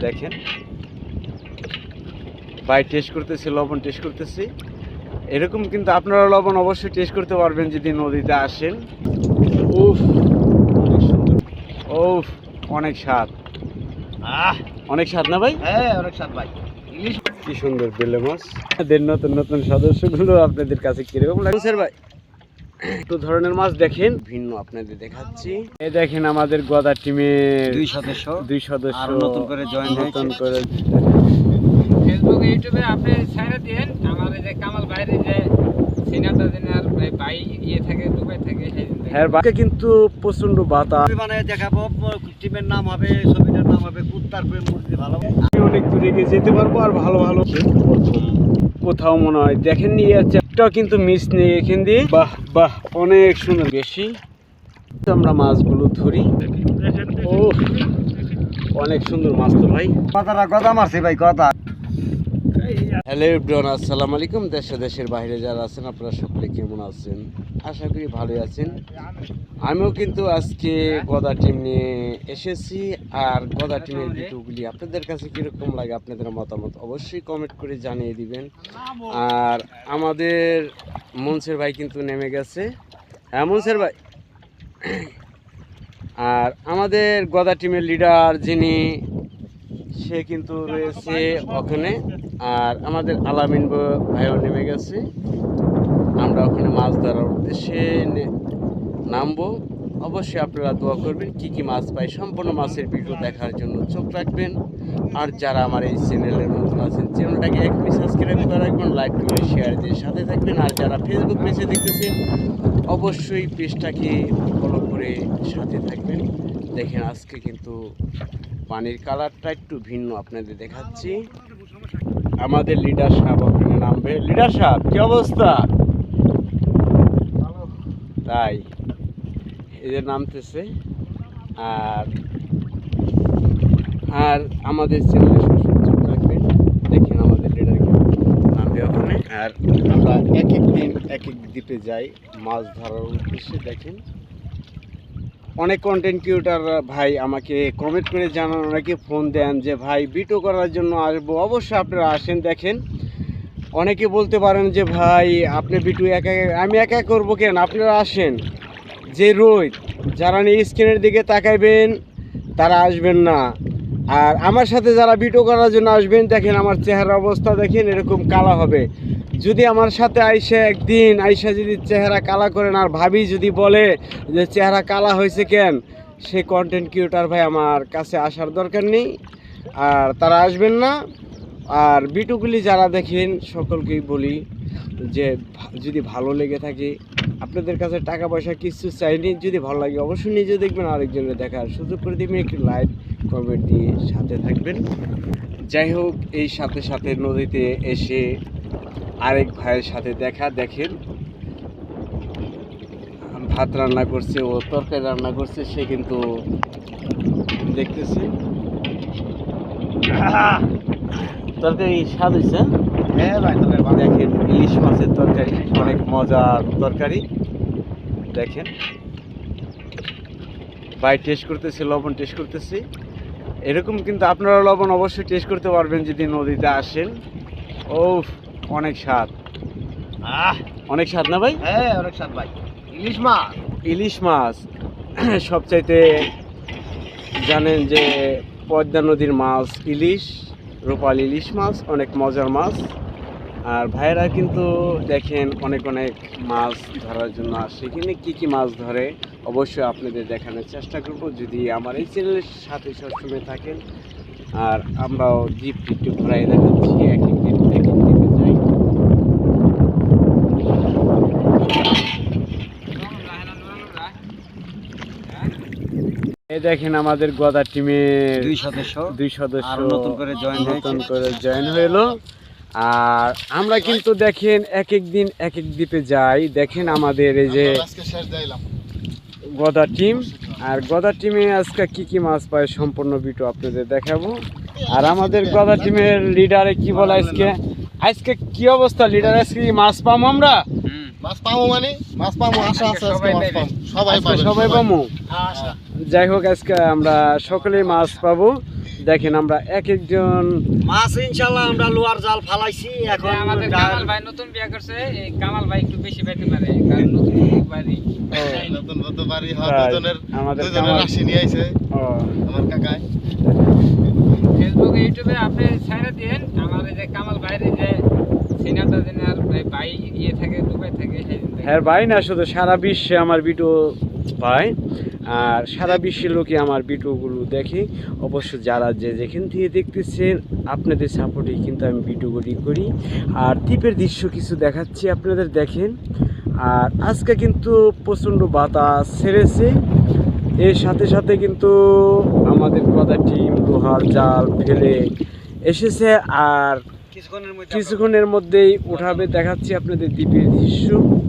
দেখেন ভাই টেস্ট করতেছি, লবণ টেস্ট করতেছি। এরকম কিন্তু আপনারা লবণ অবশ্যই টেস্ট করতে পারবেন যদি নদীতে আসেন। উফ অনেক সুন্দর, উফ অনেক স্বাদ, অনেক স্বাদ না ভাই? হ্যাঁ অনেক স্বাদ ভাই। কি সুন্দর বেলে মাছ। আমাদের নতুন নতুন সদস্যগুলো আপনাদের কাছে কিরকম লাগে স্যার ভাই? একটু ধরনের মাছ দেখেন, ভিন্ন আপনাদের দেখাচ্ছি। এই দেখেন আমাদের গদা টিমের দুই সদস্য আর নতুন করে জয়েন নতুন করে ফেসবুক ইউটিউবে আপনি ছাইরা দিয়েন আমার এই যে কামাল বাইরে যে সিনাটা দিনার ভাই ইয়ে থাকে দুবাই থাকে হ্যাঁ বাকি কিন্তু প্রচন্ড বাতাস। মানে দেখাবো টিমের নাম হবে, ছবিটার নাম হবে কুত্তার প্রেম মুরগি। ভালো অনেক দূরে গিয়ে যেতে পারবো আর ভালো ভালো প্রথম কোথাও মনে হয় দেখেননি একটাও কিন্তু মিস নেই এখান দিয়ে। বাহ বাহ অনেক সুন্দর। বেশি আমরা মাছগুলো ধরি। ও অনেক সুন্দর মাছ তো ভাই। কথা মারছি ভাই কথা। হ্যালো এভরিওয়ান, আসসালামু আলাইকুম। দেশের বাইরে যারা আছেন আপনারা সকলে কেমন আছেন? আশা করি ভালোই আছেন। আমিও কিন্তু আজকে গদা টিম নিয়ে এসেছি। আর গদা টিমের ভিডিওগুলি আপনাদের কাছে কীরকম লাগে আপনাদের মতামত অবশ্যই কমেন্ট করে জানিয়ে দিবেন। আর আমাদের মনসের ভাই কিন্তু নেমে গেছে। হ্যাঁ মনসের ভাই। আর আমাদের গদা টিমের লিডার যিনি, সে কিন্তু রয়েছে ওখানে। আর আমাদের আলামিন ভাইও নেমে গেছে। আমরা ওখানে মাছ ধরার উদ্দেশ্যে নামবো। অবশ্যই আপনারা দোয়া করবেন কি কি মাছ পাই। সম্পূর্ণ মাছের ভিডিও দেখার জন্য চোখ রাখবেন। আর যারা আমার এই চ্যানেলের নতুন আছেন চ্যানেলটাকে এখনই সাবস্ক্রাইব করে রাখবেন, লাইক করে শেয়ার দিয়ে সাথে থাকবেন। আর যারা ফেসবুক পেজে দেখতেছেন অবশ্যই পেজটাকে ফলো করে সাথে থাকবেন। দেখেন আজকে কিন্তু পানির কালারটা একটু ভিন্ন আপনাদের দেখাচ্ছি। আমাদের লিডার সাহেব ওখানে নামবে। লিডার সাহেব কি অবস্থা? তাই এদের নামতেছে। আর আর আমাদের চ্যানেলে সবসময় চোখ রাখবেন। দেখেন আমাদের লিডারকে নামবে ওখানে। আর আমরা এক এক দিন এক এক দ্বীপে যাই মাছ ধরার উদ্দেশ্যে। দেখেন অনেক কন্টেন্ট ক্রিয়েটর ভাই আমাকে কমেন্ট করে জানান, অনেকে ফোন দেন যে ভাই ভিডিও করার জন্য আসবো। অবশ্যই আপনারা আসেন। দেখেন অনেকে বলতে পারেন যে ভাই আপনি ভিডিও একা আমি একা করবো কেন, আপনারা আসেন। যে রোদ যারা নিয়ে স্ক্রিনের দিকে তাকাইবেন তারা আসবেন না। আর আমার সাথে যারা ভিডিও করার জন্য আসবেন, দেখেন আমার চেহারা অবস্থা দেখেন এরকম কালা হবে। যদি আমার সাথে একদিন আইসা যদি চেহারা কালা করেন আর ভাবি যদি বলে যে চেহারা কালা হয়েছে কেন, সে কন্টেন্ট ক্রিয়েটর ভাই আমার কাছে আসার দরকার নেই। আর তারা আসবেন না। আর ভিডিওগুলি যারা দেখেন সকলকেই বলি যে যদি ভালো লেগে থাকে, আপনাদের কাছে টাকা পয়সা কিছু চাইনি, যদি ভালো লাগে অবশ্যই নিজে দেখবেন, আরেকজনের দেখার সুযোগ করে দিবেন। একটু লাইক কমেন্ট দিয়ে সাথে থাকবেন। যাই হোক, এই সাথে সাথে নদীতে এসে আরেক ভাইয়ের সাথে দেখা। দেখেন ভাত রান্না করছে, ও তরকারি রান্না করছে, সে কিন্তু দেখতেছে। তরকারি স্বাদ হয়েছে। হ্যাঁ ভাই দেখেন ইলিশ মাছের তরকারি, অনেক মজার তরকারি। দেখেন ভাই টেস্ট করতেছি, লবণ টেস্ট করতেছি। এরকম কিন্তু আপনারা লবণ অবশ্যই টেস্ট করতে পারবেন যদি নদীতে আসেন। ও অনেক স্বাদ, অনেক স্বাদ না ভাই? হ্যাঁ অনেক স্বাদ ভাই। ইলিশ মাছ সবচাইতে জানেন যে পদ্মা নদীর মাছ ইলিশ, রূপালী ইলিশ মাছ অনেক মজার মাছ। আর ভাইয়েরা কিন্তু দেখেন অনেক অনেক মাছ ধরার জন্য আসে। এখানে কী কী মাছ ধরে অবশ্যই আপনাদের দেখানোর চেষ্টা করব যদি আমার এই চ্যানেলের সাথে সবসময় থাকেন। আর আমরাও দ্বীপ একটু ঘুরাই দেখাচ্ছি, এক এক দিন এক এক দ্বীপে যাই। এই দেখেন আমাদের গদা টিমের দুই সদস্য নতুন করে জয়েন হলো। আর আমরা কিন্তু দেখেন এক এক দিন এক এক দ্বীপে যাই। দেখেন আমাদের এই যে গদা টিম, আর গদা টিমে আজকে কি কি মাছ পায় সম্পূর্ণ ভিডিও আপনাদের দেখাবো। আর আমাদের গদা টিমের লিডারে কি বলে আজকে কি অবস্থা লিডার? আজকে মাছ পাবো আমরা। মাছ পাবো মানে মাছ পাবো, আশা আছে আজকে সবাই মাছ পাবে। পাবো, সবাই আজকে পাবে, সবাই পাবো। আশা যাই হোক আজকে আমরা সকলেই মাছ পাবো। দেখেন আমরা এক একজন মাছ ইনশাল্লাহ আমরা লোয়ার জাল ফালাইছি এখন আমাদের জাল- কামাল ভাই নতুন বিয়ে করছে, এই কামাল ভাই একটু বেশি পাইতে পারে কারণ নতুন বাড়ি। নতুন নতুন বাড়ি হয়, তাই, দুজনের আমাদের দুজনের কামাল- রাশি নিয়ে আইছে ও, আমার কাকায়। ফেসবুক ইউটিউবে আপনি ছাইরা দিয়েন আমার এই যে কামাল ভাইয়ের যে সিনাটা দিনার ভাই ইয়ে থাকে দুবাই থাকে সেই দিন থেকে। হ্যাঁ ভাই না, শুধু সারা বিশ্বে আমার ভিডিও পায় আর সারা বিশ্বের লোকে আমার ভিডিওগুলো দেখে। অবশ্য যারা যে যেখান থেকে দেখতেছেন আপনাদের সাপোর্টেই কিন্তু আমি ভিডিওগুলি করি। আর দ্বীপের দৃশ্য কিছু দেখাচ্ছি আপনাদের, দেখেন। আর আজকে কিন্তু প্রচণ্ড বাতাস ছেড়েছে, এর সাথে সাথে কিন্তু আমাদের গদা টিম লোহার জাল ফেলে এসেছে আর কিছুক্ষণের মধ্যে কিছুক্ষণের মধ্যেই উঠাবে। দেখাচ্ছি আপনাদের দ্বীপের দৃশ্য।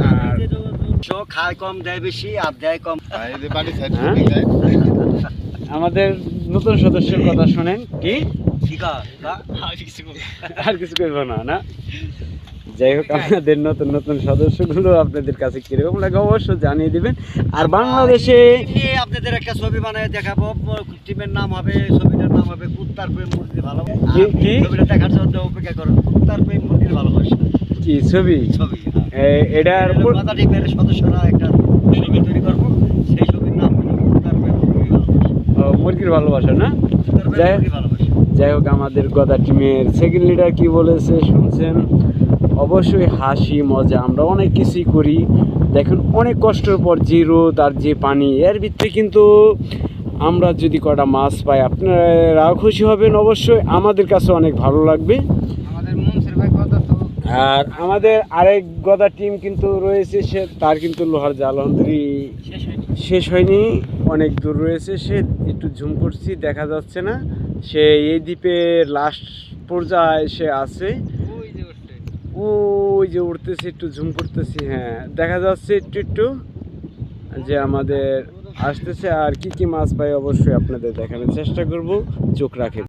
আর খায় কম দেয় বেশি আর দেয় কম। আর এই যে বাড়ি সাইড হ্যাঁ? থেকে যায়। আমাদের নতুন সদস্যের কথা শোনেন কি, ঠিক আছে আর কিছু করবো না না। যাই হোক আমাদের নতুন নতুন সদস্যগুলো আপনাদের কাছে কিরকম লাগে অবশ্যই জানিয়ে দিবেন। আর বাংলাদেশে এমনি আপনাদের একটা ছবি বানায় দেখাবো, টিমের নাম হবে, ছবিটার নাম হবে কুত্তার প্রেম মুরগির ভালোবাসা। কি- কি? ছবিটা দেখার জন্য অপেক্ষা করুন, কুত্তার প্রেম মুরগির ভালোবাসা কি ছবি, ছবি। এটার কথা টিমের সদস্যরা একটা ছবি তৈরি করবো, সেই ছবির নাম হলো কুত্তার প্রেম মুরগির ভালোবাসা। মুরগির ভালোবাসা না। কুত্তার প্রেম যাই- মুরগির ভালোবাসা। যাই হোক আমাদের গদা টিমের সেকেন্ড লিডার কি বলেছে শুনছেন। অবশ্যই হাসি মজা আমরা অনেক কিছুই করি। দেখুন অনেক কষ্টের পর যে রোদ আর যে পানি, এর ভিতরে কিন্তু আমরা যদি কটা মাছ পাই আপনারাও খুশি হবেন, অবশ্যই আমাদের কাছে অনেক ভালো লাগবে। আমাদের মনসুর ভাই কথা তো আর আমাদের আরেক গদা টিম কিন্তু রয়েছে, সে তার কিন্তু লোহার জাল অলরেডি শেষ হয়নি, অনেক দূর রয়েছে। সে একটু ঝুম করছি দেখা যাচ্ছে না, সে এই দ্বীপের লাস্ট পর্যায়ে সে আছে। ওই যে উঠছে। ওই যে উঠতেছে, একটু ঝুম করতেছি, হ্যাঁ দেখা যাচ্ছে একটু একটু যে আমাদের আসতেছে। আর কি কি মাছ পাই অবশ্যই আপনাদের দেখানোর চেষ্টা করব, চোখ রাখেন।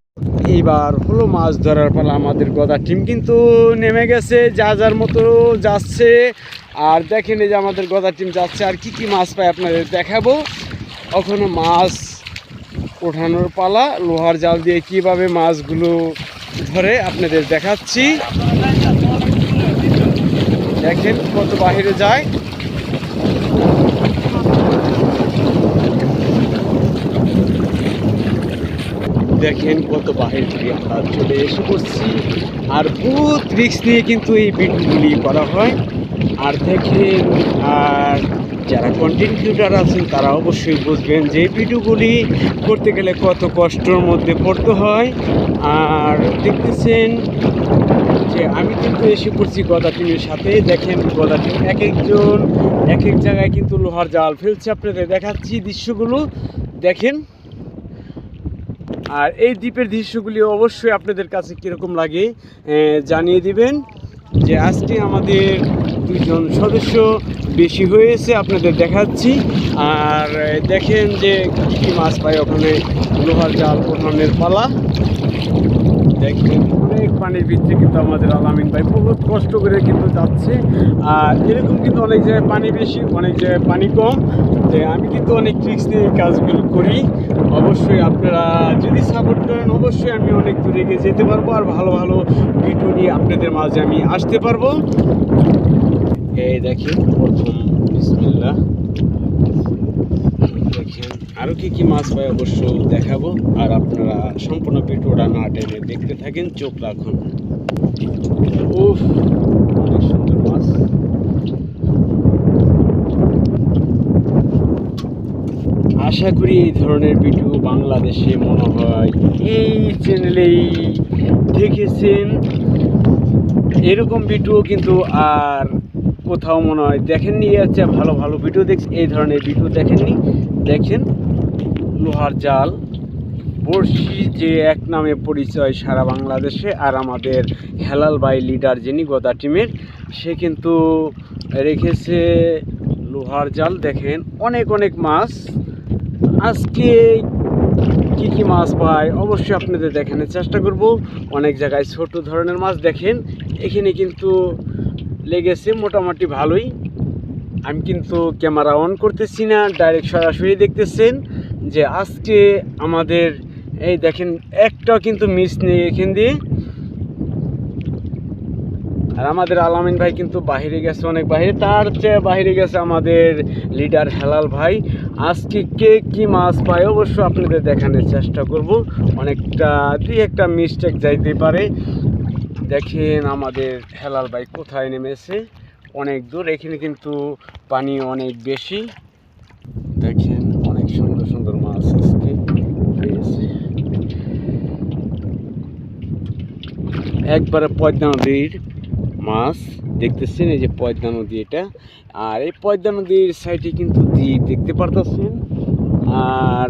এইবার হলো মাছ ধরার পালা। আমাদের গদা টিম কিন্তু নেমে গেছে, যা যার মতো যাচ্ছে। আর দেখেন এই যে আমাদের গদা টিম যাচ্ছে, আর কি কি মাছ পাই আপনাদের দেখাবো। ওখানে মাছ ওঠানোর পালা, লোহার জাল দিয়ে কিভাবে মাছগুলো ধরে আপনাদের দেখাচ্ছি। দেখেন কত বাহিরে যায়। দেখেন কত বাহির থেকে আমরা চলে এসে পড়ছি। আর বহুত রিস্ক নিয়ে কিন্তু এই ভিডিওগুলি করা হয়। আর দেখেন, আর যারা কন্টেন্ট ক্রিয়েটার আছেন তারা অবশ্যই বুঝবেন যে এই ভিডিওগুলি করতে গেলে কত কষ্টের মধ্যে পড়তে হয়। আর দেখতেছেন যে আমি কিন্তু এসে পড়ছি গদা টিমের সাথে। দেখেন গদা টিম এক একজন এক এক জায়গায় কিন্তু লোহার জাল ফেলছে, আপনাদের দেখাচ্ছি দৃশ্যগুলো দেখেন। আর এই দ্বীপের দৃশ্যগুলি অবশ্যই আপনাদের কাছে কীরকম লাগে জানিয়ে দিবেন। যে আজকে আমাদের দুজন সদস্য বেশি হয়েছে আপনাদের দেখাচ্ছি। আর দেখেন যে কী কী মাছ পাই ওখানে, লোহার জাল ওঠানোর পালা। দেখেন অনেক পানির ভিতরে কিন্তু আমাদের আলামিন ভাই বহুত কষ্ট করে কিন্তু যাচ্ছে। আর এরকম কিন্তু অনেক জায়গায় পানি বেশি, অনেক জায়গায় পানি কম। যে আমি কিন্তু অনেক ট্রিক্স নিয়ে এই কাজগুলো করি। অবশ্যই আপনারা যদি সাপোর্ট করেন অবশ্যই আমি অনেক দূরে গিয়ে যেতে পারবো, আর ভালো ভালো ভিডিও নিয়ে আপনাদের মাঝে আমি আসতে পারবো। এই দেখেন প্রথম বিসমিল্লাহ। দেখেন আরও কি কি মাছ পাই অবশ্য দেখাবো, আর আপনারা সম্পূর্ণ ভিডিওটা না টেনে দেখতে থাকেন, চোখ রাখুন। উফ অনেক সুন্দর মাছ। আশা করি এই ধরনের ভিডিও বাংলাদেশে মনে হয় এই চ্যানেলেই দেখেছেন। এরকম ভিডিও কিন্তু আর কোথাও মনে হয় দেখেননি। আচ্ছা ভালো ভালো ভিডিও দেখছি, এই ধরনের ভিডিও দেখেননি। দেখেন লোহার জাল বড়শি যে এক নামে পরিচয় সারা বাংলাদেশে। আর আমাদের হেলাল ভাই লিডার যিনি গদা টিমের, সে কিন্তু রেখেছে লোহার জাল। দেখেন অনেক অনেক মাছ। আজকে কি কি মাছ পায় অবশ্যই আপনাদের দেখানোর চেষ্টা করব। অনেক জায়গায় ছোট ধরনের মাছ দেখেন, এখানে কিন্তু লেগেছে মোটামুটি ভালোই। আমি কিন্তু ক্যামেরা অন করতেছি না, ডাইরেক্ট সরাসরি দেখতেছেন যে আজকে আমাদের এই দেখেন একটাও কিন্তু মিস নেই এখান দিয়ে। আর আমাদের আলামিন ভাই কিন্তু বাইরে গেছে, অনেক বাইরে, তার চেয়ে বাইরে গেছে আমাদের লিডার হেলাল ভাই। আজকে কে কি মাছ পায় অবশ্য আপনাদের দেখানোর চেষ্টা করব। অনেকটা দুই একটা মিস্টেক যাইতে পারে। দেখেন আমাদের হেলাল ভাই কোথায় নেমেছে, অনেক দূর, এখানে কিন্তু পানি অনেক বেশি। দেখেন অনেক সুন্দর সুন্দর মাছ আজকে পেয়েছে, একবারে পদ্মা নদীর মাছ দেখতেছেন, এই যে পদ্মা নদী এটা। আর এই পদ্মা নদীর সাইডে কিন্তু দ্বীপ দেখতে পারতেছেন, আর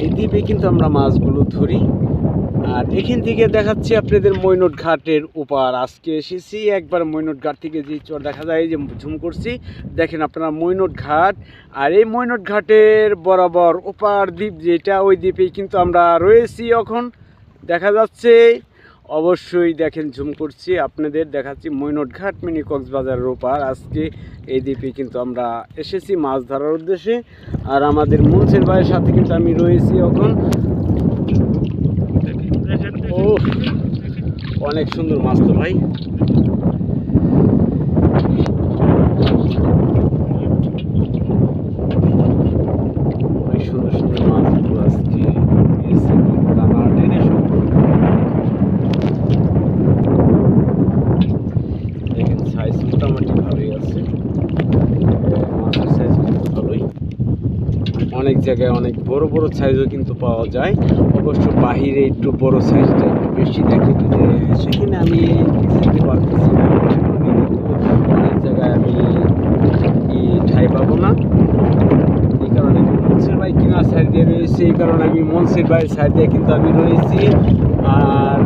এই দ্বীপে কিন্তু আমরা মাছগুলো ধরি। আর এখান থেকে দেখাচ্ছি আপনাদের মৈনট ঘাটের ওপার। আজকে এসেছি একবার মৈনট ঘাট থেকে যে চর দেখা যায়, যে ঝুম করছি দেখেন আপনারা মৈনট ঘাট। আর এই মৈনট ঘাটের বরাবর ওপার দ্বীপ যেটা, ওই দ্বীপেই কিন্তু আমরা রয়েছি এখন দেখা যাচ্ছে। অবশ্যই দেখেন ঝুম করছি আপনাদের দেখাচ্ছি মৈনট ঘাট মিনি কক্সবাজারের ওপার। আজকে এই দ্বীপে কিন্তু আমরা এসেছি মাছ ধরার উদ্দেশ্যে। আর আমাদের মনসের ভাইয়ের সাথে কিন্তু আমি রয়েছি এখন। ও অনেক সুন্দর মাছ তো ভাই, অনেক সুন্দর সুন্দর মাছগুলো আজকে দানা টেনে সব। দেখেন সাইজ মোটামুটি ভালোই আছে, মাছের সাইজ কিন্তু ভালোই। অনেক জায়গায় অনেক বড় বড় সাইজও কিন্তু পাওয়া যায়, অবশ্য বাহিরে একটু বড় সাইজটা একটু বেশি দেখে, যে সেখানে আমি যেতে পারতেছি না। অনেক জায়গায় আমি ঠাই পাবো না, এই কারণে আমি মনসের ভাই কিনার সাইড দিয়ে রয়েছি, এই কারণে আমি মনসের ভাইয়ের সাইড দিয়ে কিন্তু আমি রয়েছি। আর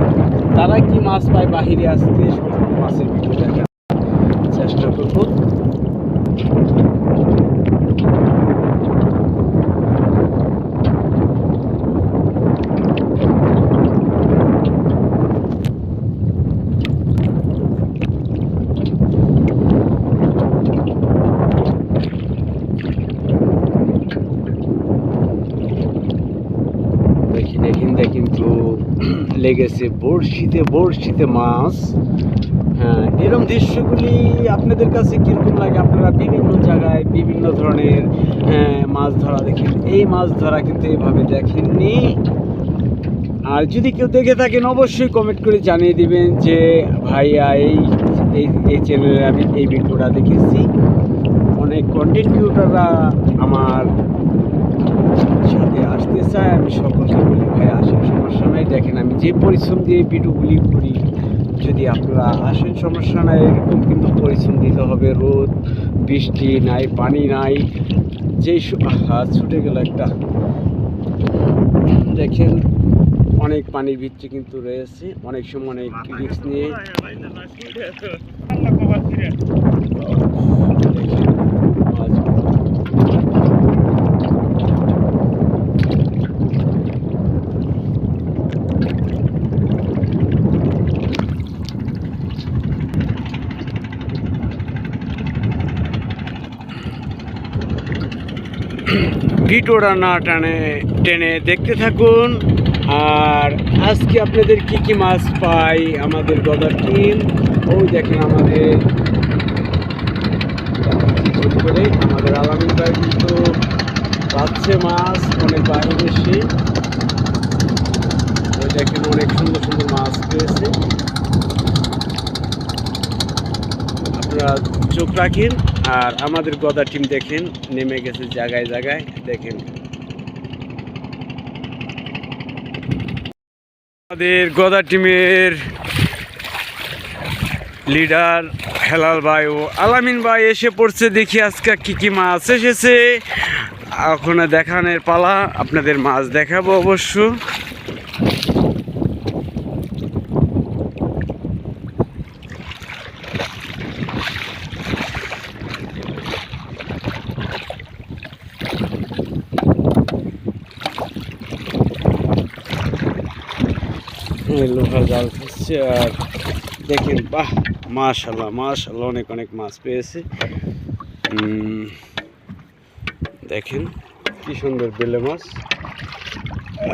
তারা কি মাছ পায় বাহিরে আজকে সম্পূর্ণ মাছের ভিডিও দেখার চেষ্টা করবো। এখানে কিন্তু লেগেছে বড়শিতে মাছ। হ্যাঁ, এরকম দৃশ্যগুলি আপনাদের কাছে কীরকম লাগে? আপনারা বিভিন্ন জায়গায় বিভিন্ন ধরনের মাছ ধরা দেখেন, এই মাছ ধরা কিন্তু এইভাবে দেখেননি। আর যদি কেউ দেখে থাকেন অবশ্যই কমেন্ট করে জানিয়ে দিবেন যে ভাইয়া এই চ্যানেলে আমি এই ভিডিওটা দেখেছি। অনেক কন্টেন্ট ক্রিয়েটররা আমার সাথে আসতে চায়, আমি সকলকে বলি ভাই আসেন, সমস্যা নাই। দেখেন আমি যে পরিশ্রম দিয়ে ভিডিওগুলি করি, যদি আপনারা আসেন সমস্যা নাই। এরকম কিন্তু পরিশ্রম দিতে হবে, রোদ বৃষ্টি নাই, পানি নাই, যেই হাত ছুটে গেল একটা। দেখেন অনেক পানির ভিতরে কিন্তু রয়েছে, অনেক সময় অনেক রিস্ক নিয়ে। ভিডিওটা না টেনে দেখতে থাকুন। আর আজকে আপনাদের কি কি মাছ পাই আমাদের গদার টিম, ওই দেখেন আমাদের আলামিন ভাই কিন্তু পাচ্ছে মাছ অনেক বাইরে এসে। ওই দেখেন অনেক সুন্দর সুন্দর মাছ পেয়েছে, আপনারা চোখ রাখেন। আর আমাদের গদা টিম দেখেন নেমে গেছে জায়গায় জায়গায়। দেখেন আমাদের গদা টিমের লিডার হেলাল ভাই ও আলামিন ভাই এসে পড়ছে। দেখি আজকে কি কি মাছ এসেছে, ওখানে দেখানোর পালা, আপনাদের মাছ দেখাবো অবশ্য। লোহার জাল ফেসছে। আর দেখেন বাহ, মাশাল্লাহ মাশাল্লাহ, অনেক অনেক মাছ পেয়েছে। দেখেন কি সুন্দর বেলে মাছ।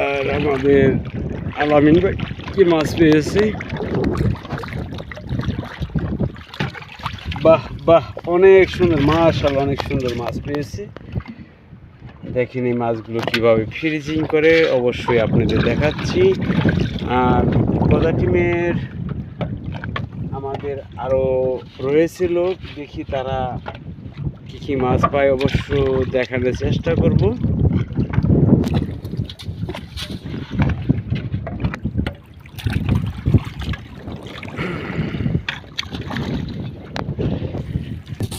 আর আমাদের আলামিন ভাই কি মাছ পেয়েছে, বাহ বাহ, অনেক সুন্দর, মাশাআল্লাহ অনেক সুন্দর মাছ পেয়েছি। দেখেন এই মাছগুলো কিভাবে ফ্রিজিং করে অবশ্যই আপনাদের দেখাচ্ছি। আর গদা টিমের আমাদের আরও রয়েছে লোক, দেখি তারা কী কী মাছ পায় অবশ্য দেখানোর চেষ্টা করব।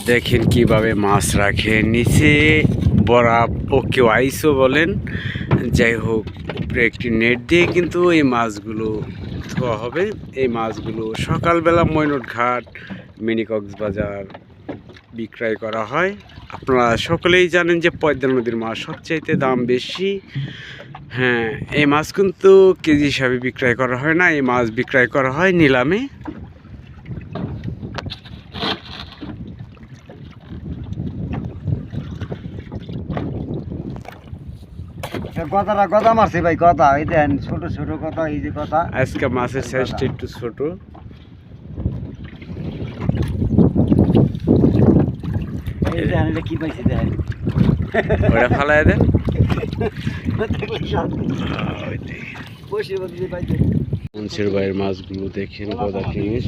দেখেন কিভাবে মাছ রাখে নিচে বরাব, ও কেউ আইসও বলেন, যাই হোক উপরে একটি নেট দিয়ে কিন্তু এই মাছগুলো ধোয়া হবে। এই মাছগুলো সকালবেলা ময়নট ঘাট, মিনি কক্সবাজার বিক্রয় করা হয়। আপনারা সকলেই জানেন যে পদ্মা নদীর মাছ সবচাইতে দাম বেশি। হ্যাঁ, এই মাছ কিন্তু কেজি হিসাবে বিক্রয় করা হয় না, এই মাছ বিক্রয় করা হয় নিলামে। গদা মারছে ভাই, গদা এই দেন, ছোট ছোট গদা, এই যে গদা। আজকে মাছের সাইজটা একটু ছোট। এই দেন, এটা কি পাইছে দেন, ওটা ফালায় দেন। বসে বসে পাইছে। মনসুর ভাইয়ের মাছগুলো দেখেন, গদা টিমের